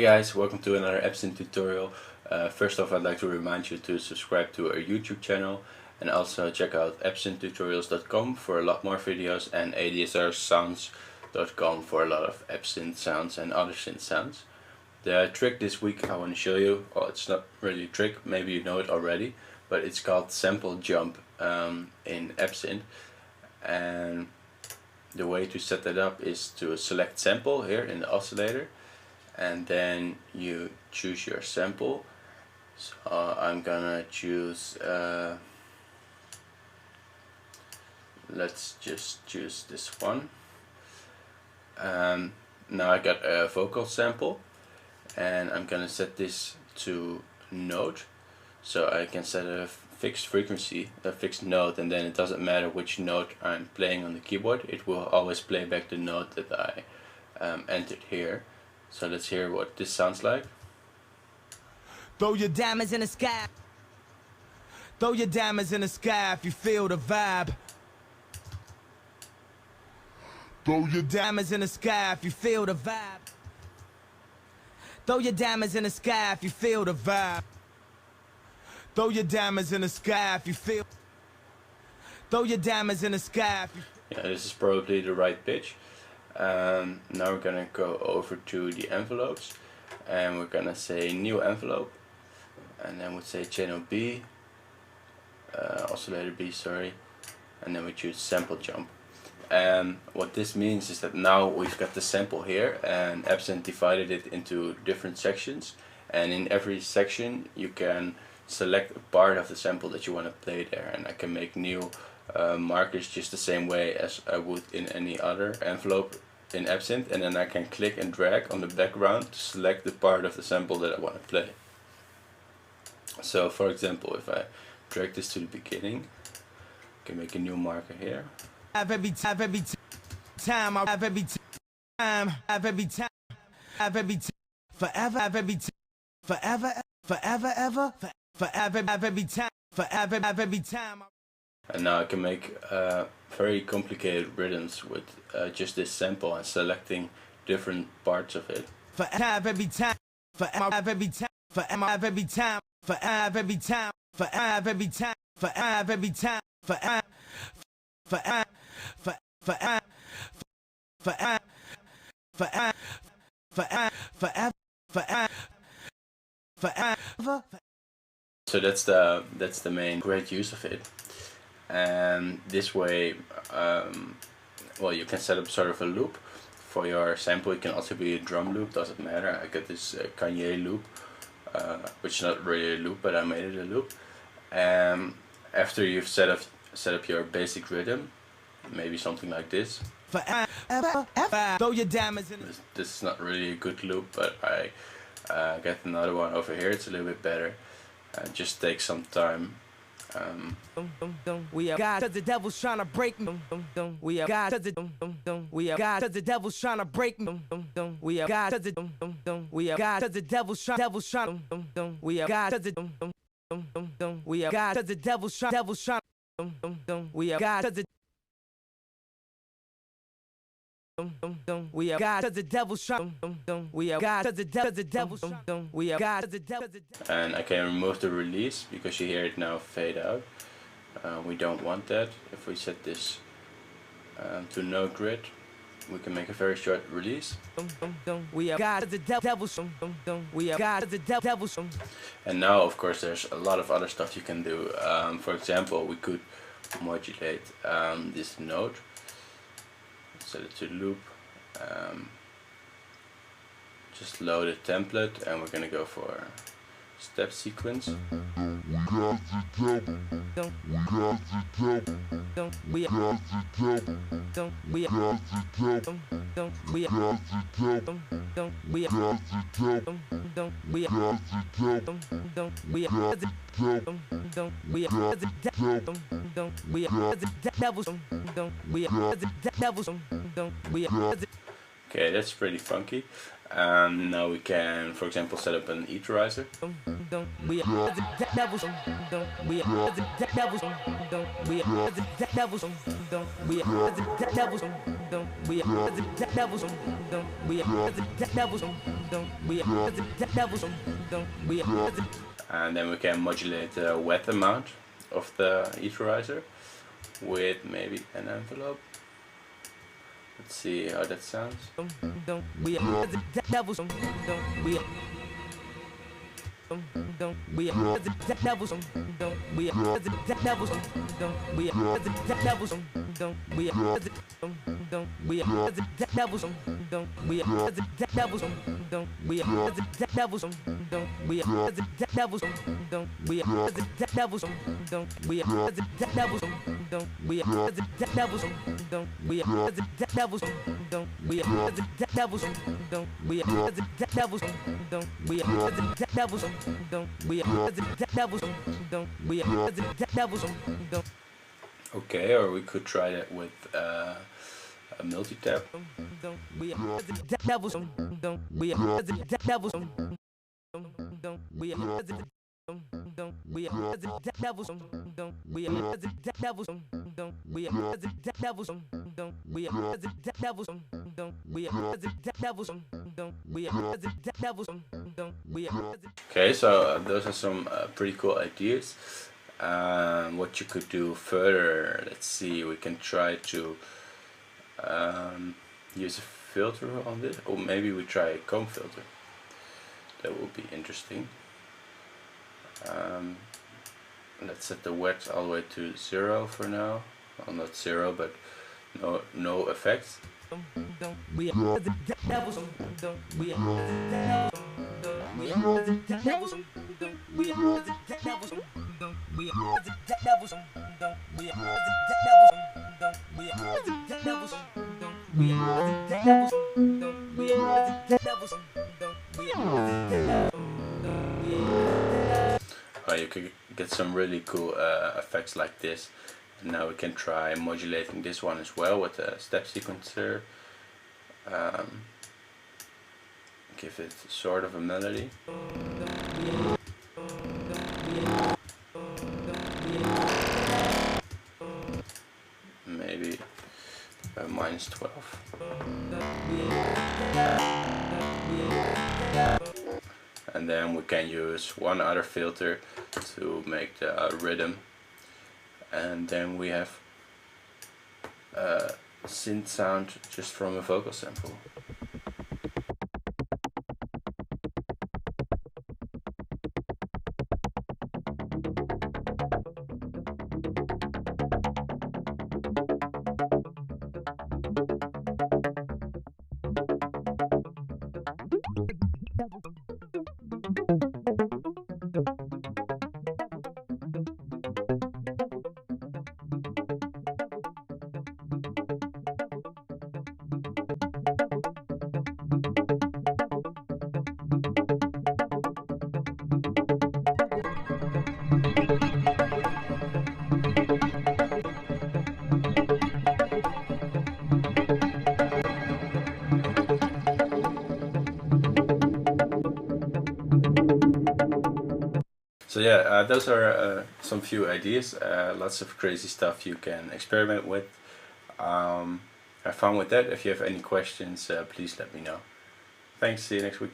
guys, welcome to another Absynth tutorial. First off, I'd like to remind you to subscribe to our YouTube channel and also check out absynthtutorials.com for a lot more videos and ADSR for a lot of Absynth sounds and other synth sounds. The trick this week I want to show you, well, it's not really a trick, maybe you know it already, but it's called sample jump in Absynth. And the way to set that up is to select sample here in the oscillator, and then you choose your sample. So I'm gonna choose, let's just choose this one. Now I got a vocal sample, and I'm gonna set this to note, so I can set a fixed frequency, a fixed note, and then it doesn't matter which note I'm playing on the keyboard, it will always play back the note that I entered here. So let's hear what this sounds like. Throw your diamonds in the sky. Throw your diamonds in the sky if you feel the vibe. Throw your diamonds in the sky if you feel the vibe. Throw your diamonds in the sky if you feel the vibe. Throw your diamonds in the sky if you feel. Throw your diamonds in the sky if you. Yeah, this is probably the right pitch. Now we're gonna go over to the envelopes, and we're gonna say new envelope, and then we'd say channel B, oscillator B, sorry, and then we choose sample jump. And what this means is that now we've got the sample here, and Absynth divided it into different sections, and in every section you can select a part of the sample that you want to play there, and I can make new markers just the same way as I would in any other envelope in Absynth, and then I can click and drag on the background to select the part of the sample that I want to play. So for example, if I drag this to the beginning, I can make a new marker here. Every time, every time, every time, every time, every time, forever, every time, forever, forever, ever, forever, every time, forever, every time. And now I can make very complicated rhythms with just this sample and selecting different parts of it. Forever, every time, forever, every time, forever, every time, forever, every time, forever, every time, forever, every time, forever, forever, forever, forever, forever, forever, forever, forever, forever. So that's the main great use of it. And this way, well, you can set up sort of a loop for your sample. It can also be a drum loop, doesn't matter. I got this Kanye loop, which is not really a loop, but I made it a loop. After you've set up your basic rhythm, maybe something like this. Throw your diamonds in. This is not really a good loop, but I got another one over here. It's a little bit better. Just take some time. We are God, 'cause the devil's trying to break me. We are God, 'cause we are God, 'cause the devil's trying to break me. We are God, 'cause we are God, 'cause the devil's trying. We are God, 'cause we are God, 'cause the devil's trying. We are God, 'cause we are God, 'cause the devil's trying. We are God, 'cause the devil's trying. We are God, 'cause the devil's. And I can remove the release because you hear it now fade out. We don't want that. If we set this to no grid, we can make a very short release. We are God, 'cause the devil's. We are God, 'cause the devil's. And now, of course, there's a lot of other stuff you can do. For example, we could modulate this note. Set it to loop. Just load a template, and we're gonna go for step sequence. Okay, that's pretty funky. Now we can, for example, set up an equalizer. We are the devils. We are the devils. We are the devils. We are the devils. We are the devils. We are the devils. And then we can modulate the wet amount of the equalizer with maybe an envelope. Let's see how that sounds. Okay, or we could try that with a multi-tap. Okay, so those are some pretty cool ideas. What you could do further, let's see, we can try to use a filter on this, or maybe we try a comb filter. That would be interesting. Let's set the wet all the way to 0 for now. Well, not 0, but no effects. You could get some really cool effects like this. And now we can try modulating this one as well with a step sequencer. Give it sort of a melody. Maybe -12. And then we can use one other filter to make the rhythm, and then we have a synth sound just from a vocal sample. So yeah, those are some few ideas, lots of crazy stuff you can experiment with. Have fun with that. If you have any questions, please let me know. Thanks, see you next week.